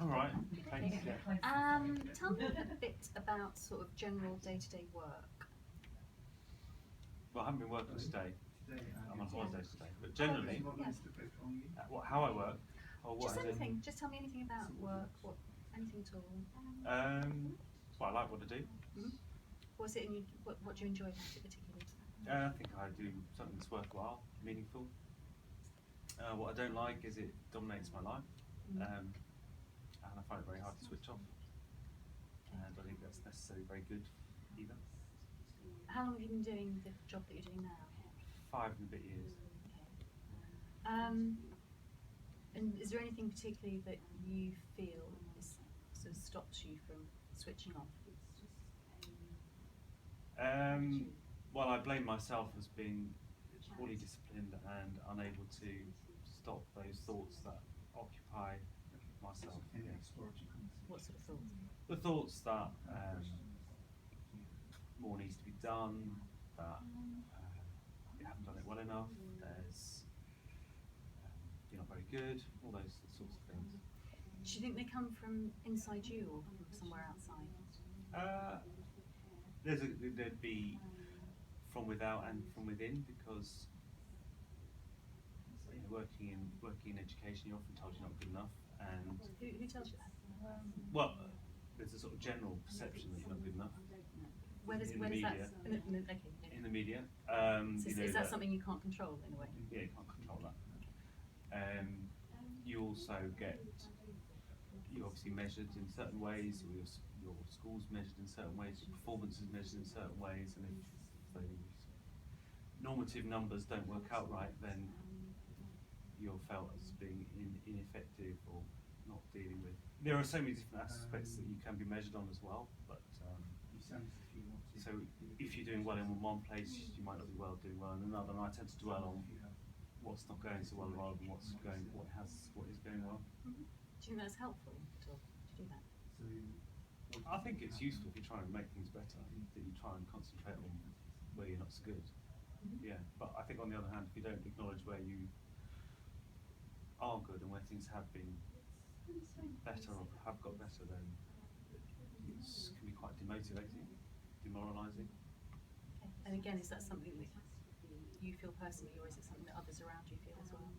All right, thanks. Yeah. Tell me a bit about sort of general day-to-day work. Well, I haven't been working today. I'm on holiday today, but Oh, generally, yes. how I work, or what Just I do. anything. Just tell me anything about work. Anything at all. Well, I like what I do. What's it? What do you enjoy about it particularly? I think I do something that's worthwhile, meaningful. What I don't like is it dominates my life, and I find it very hard to switch off. And I don't think that's necessarily very good either. How long have you been doing the job that you're doing now? 5 and a bit years. Okay. And is there anything particularly that you feel sort of stops you from switching off? Well, I blame myself as being poorly disciplined and unable to stop those thoughts that occupy myself. Yes. What sort of thoughts? The thoughts that more needs to be done, that you haven't done it well enough, there's you're not very good, all those sorts of things. Do you think they come from inside you or from somewhere outside? There'd be from without and from within, because working in education, you're often told you're not good enough, and Who tells you that? well, there's a sort of general perception that you're not good enough. Where does in the media. Okay. In the media. So is that something you can't control in a way? Yeah, you can't control that. You also you're obviously measured in certain ways, your school's measured in certain ways, your performance is measured in certain ways, and if those normative numbers don't work out right, then you're felt as being ineffective or not dealing with. There are so many different aspects that you can be measured on as well, but so if you're doing well in one place, you might not be doing well in another, and I tend to dwell on what's not going so well rather than what is going well. Do you think that's helpful at all to do that? I think it's useful if you're trying to make things better, that you try and concentrate on where you're not so good. Yeah, but I think on the other hand, if you don't acknowledge where you are good and where things have been better or have got better, then it can be quite demotivating, demoralising. Okay. And again, is that something that you feel personally, or is it something that others around you feel as well?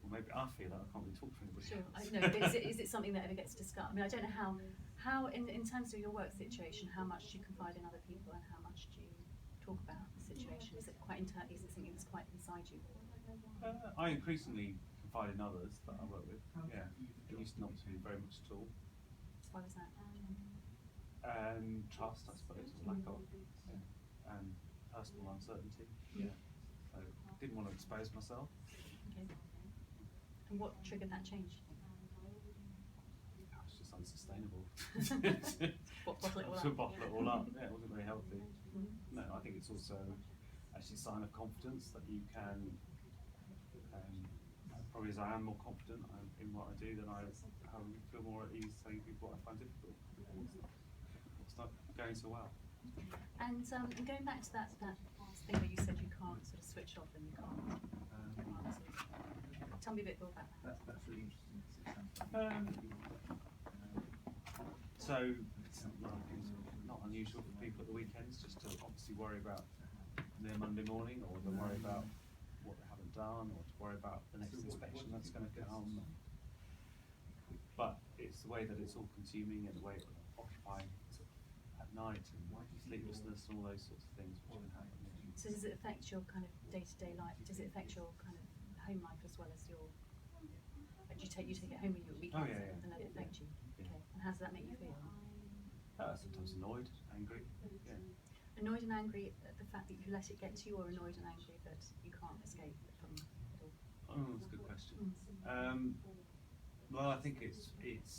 Well, maybe I feel that I can't really talk for anybody. Sure, I know, but is it something that ever gets discussed? I mean, I don't know how in terms of your work situation, how much do you confide in other people and how much do you talk about the situation? Is it is it something that's quite inside you? I increasingly confide in others that I work with. Yeah, it used not to be very much at all. Why was that? Trust, I suppose, or lack of, and personal uncertainty. Yeah, so didn't want to expose myself. Okay. And what triggered that change? It was just unsustainable. Bottle it all up. To bottle it all up. Yeah, it wasn't very healthy. No, I think it's also actually a sign of confidence that you can. Probably as I am more confident in what I do, then I feel more at ease telling people what I find difficult. It's not going so well. And going back to that thing where you said you can't sort of switch off and you can't. Tell me a bit more about that. That's really interesting. So it's not unusual for people at the weekends just to obviously worry about their Monday morning, or to worry about what they haven't done, or to worry about the next inspection that's going to come. But it's the way that it's all consuming and the way it occupying at night and sleeplessness and all those sorts of things which can happen. So does it affect your kind of day-to-day life? Does it affect your kind of home life as well as your? Do you take it home when you're at weekends and let it affect you? Yeah. Okay. And how does that make you feel? Sometimes annoyed, angry. Yeah. Annoyed and angry at the fact that you let it get to you, or annoyed and angry that you can't escape from it all? Oh, that's a good question. Well, I think it's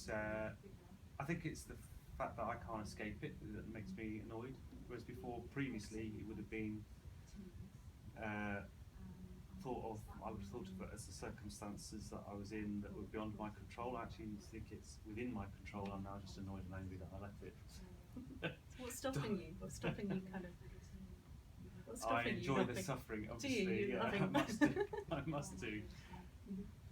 the fact that I can't escape it that makes me annoyed. Whereas previously, it would have been I would have thought of it as the circumstances that I was in that were beyond my control. I actually think it's within my control. I'm now just annoyed and angry that I let it. So what's stopping you? What's stopping you kind of? What's stopping I enjoy you the suffering, Do obviously. you? Yeah, Loving I must do.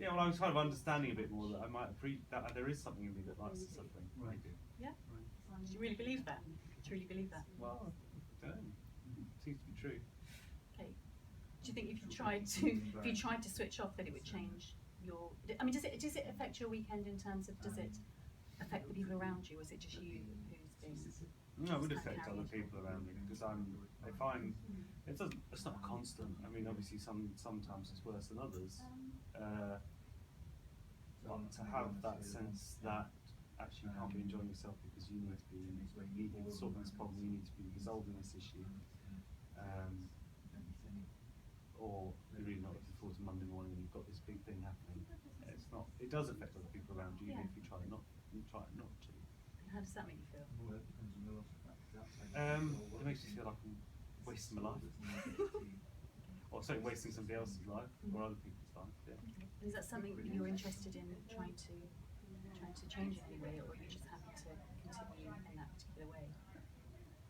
Yeah, well, I was kind of understanding a bit more that I might appreciate that there is something in me that likes the suffering. Right. Maybe. Yeah? Right. Do you really believe that? Do you really believe that? Well, I don't know. Seems to be true. Okay. Do you think if you tried to switch off that it would change your, I mean, does it affect your weekend in terms of, does it affect the people around you, or is it just you who's being? No, it would Just affect carry other it. people around me because I find it's not constant. I mean, obviously sometimes it's worse than others. But to have that sense that actually you can't be enjoying yourself because you need to be solving this problem, you need to be resolving this issue, or you're really not looking forward to Monday morning and you've got this big thing happening. It's not. It does affect other people around you, even Yeah. if you try not to. And how does that make you feel? It makes me feel like I'm wasting my life, or sorry, wasting somebody else's life or other people's life. Yeah. And is that something that you're interested in trying to change in any way, or are you just happy to continue in that particular way?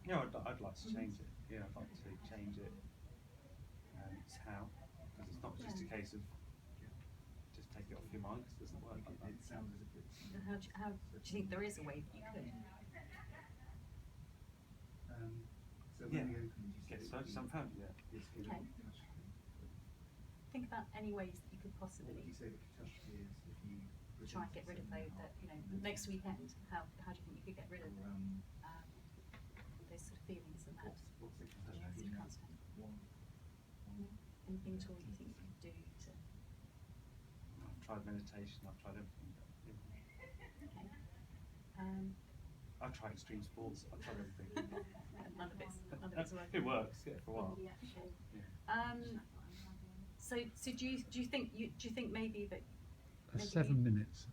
Yeah, I'd like to change it. Yeah, I'd like to change it. It's how, because it's not just a case of just take it off your mind, because it doesn't work like that. It sounds as if it's. And how do you think there is a way that you could? So Yeah, when you open, you get say so some family. Yeah. Okay. Think about any ways that you could possibly What would you say the catastrophe is if you try and get rid of those, that, you know, next weekend, how do you think you could get rid of those sort of feelings and that? What's the that catastrophe? you can't stand? One. Anything at all you think you could do to? I've tried meditation. I've tried everything. Yeah. Okay. I've tried extreme sports. I've tried everything. None of it's working. It works. Yeah, for a while. Okay. Yeah. So do you think maybe that? Maybe 7 minutes.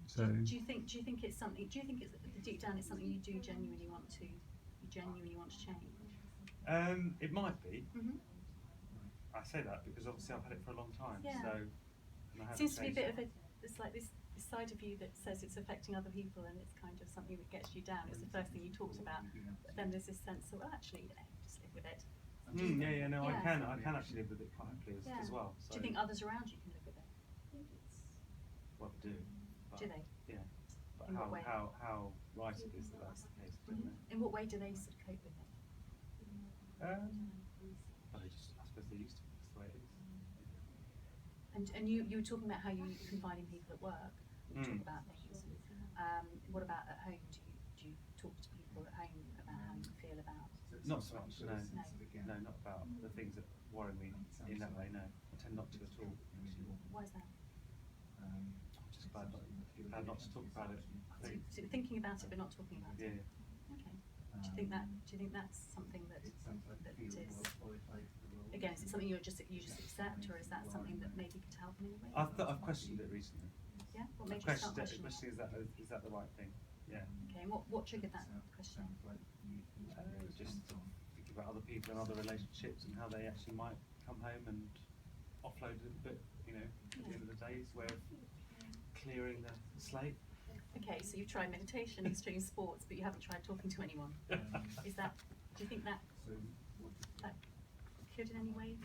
So Do you think it's something? Do you think it's deep down it's something you genuinely want to change? It might be. Mm-hmm. I say that because obviously I've had it for a long time. Yeah. So and I haven't Seems to be a changed bit it. of this like this side of you that says it's affecting other people and it's kind of something that gets you down. It's the first thing you talked about, but then there's this sense of, well, actually, you know, just live with it. Yeah, no, Yeah. I can actually live with it quite happily Yeah. as well. Do So, you think others around you can live with it? well, they do. But, Do they? Yeah. But In what way? how right it is that that's the case, I don't know. In what way do they sort of cope with it? Well, I suppose they used to. That's the way it is. And you were talking about how you confide in people at work, you talk Mm. about things. What about at home? Do you talk to people at home about how you feel about? Not so much, no. No. No, not about the things that worry me in that way, no. I tend not to at all. Why is that? I'm just glad not to talk about it. I think. So thinking about it but not talking about it. Yeah. Okay. Do you think that's something that is? Again, is it something you just accept, or is that something that maybe could help in any way? I've questioned it recently. Yeah. What made I've you start questioned it. questioning? Is that the right thing? Yeah. Okay. And what triggered that questioning? Just thinking about other people and other relationships and how they actually might come home and offload a little bit, you know, at the end of the day, it's a way of clearing the slate. Okay, so you've tried meditation, extreme sports, but you haven't tried talking to anyone. Do you think that could in any way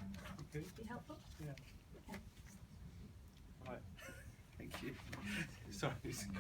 Okay. be helpful? Yeah. Okay. Right. Thank you. Sorry, it's gone